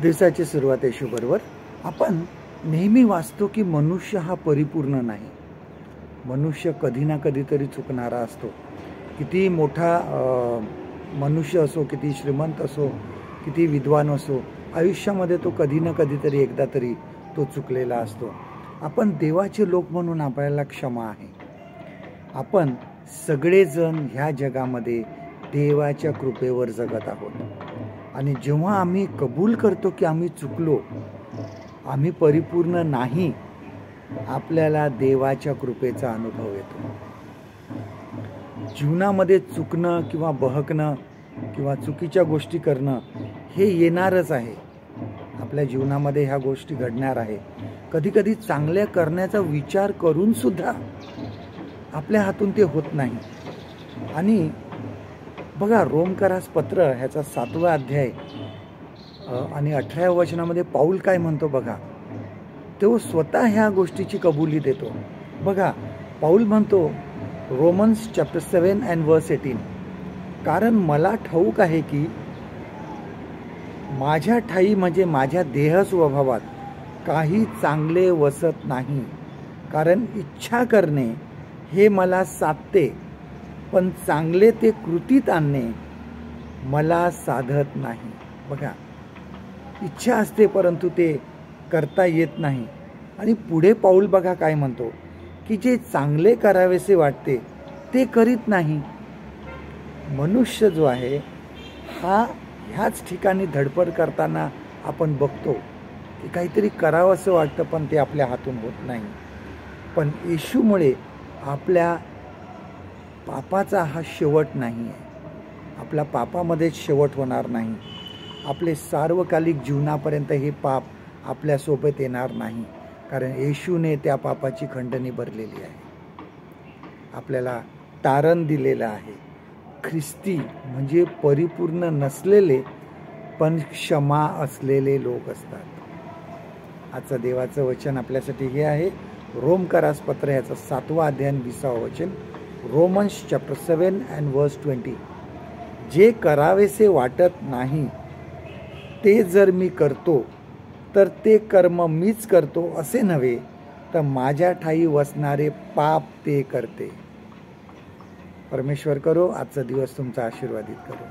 दिवसाची सुरुवात येशूबरोबर. आपण नेहमी वाचतो की मनुष्य हा परिपूर्ण नाही. मनुष्य कधी ना कधीतरी चुकणारा असतो. किती मोठा मनुष्य असो, किती श्रीमंत असो, किती विद्वान असो, आयुष्यामध्ये तो कधी ना कधीतरी एकदा तरी तो चुकलेला असतो. आपण देवाचे लोक म्हणून आपल्याला क्षमा आहे. आपण सगळेजण ह्या जगामध्ये देवाच्या कृपेवर जगत आहोत. आणि जेव्हा आम्ही कबूल करतो की आम्ही चुकलो, आम्ही परिपूर्ण नाही, आपल्याला देवाच्या कृपेचा अनुभव येतो. जीवनामध्ये चुकणं किंवा बहकणं किंवा चुकीच्या गोष्टी करणं हे येणारच आहे. आपल्या जीवनामध्ये ह्या गोष्टी घडणार आहे. कधी कधी चांगल्या करण्याचा विचार करून सुद्धा आपल्या हातून ते होत नाही. आणि बघा, रोमकरास पत्र ह्याचा 7वा अध्याय आणि 18व्या वचनामध्ये पाऊल काय म्हणतो बघा. तो स्वतः ह्या गोष्टीची कबुली देतो. बघा, पाऊल म्हणतो रोमन्स चॅप्टर 7 and verse 18, कारण मला ठाऊक आहे की माझ्या ठाई म्हणजे माझ्या देह स्वभावात काही चांगले वसत नाही. कारण इच्छा करणे हे मला साधते, पण चांगले ते कृतीत आणणे मला साधत नाही. बघा, इच्छा असते परंतु ते करता येत नाही. आणि पुढे पाऊल बघा काय म्हणतो की जे चांगले करावेसे वाटते ते करीत नाही. मनुष्य जो आहे हा ह्याच ठिकाणी धडपड करताना आपण बघतो की काहीतरी करावं असं वाटतं, पण ते आपल्या हातून होत नाही. पण येशूमुळे आपल्या पापाचा हा शेवट नाही आहे. आपल्या पापामध्येच शेवट होणार नाही. आपले सार्वकालिक जीवनापर्यंत हे पाप आपल्यासोबत येणार नाही, कारण येशूने त्या पापाची खंडणी भरलेली आहे. आपल्याला तारण दिलेलं आहे. ख्रिस्ती म्हणजे परिपूर्ण नसलेले पण क्षमा असलेले लोक असतात. आजचं देवाचं वचन आपल्यासाठी हे आहे. रोमकरास पत्र ह्याचं 7वा अध्याय 20वा वचन. रोमन्स चॅप्टर 7 and verse 20, जे करावेसे वाटत नाही ते जर मी करतो तर ते कर्म मीच करतो असे नव्हे, तर माझ्या ठाई वसणारे पाप ते करते. परमेश्वर करो आजचा दिवस तुमचा आशीर्वादित करो.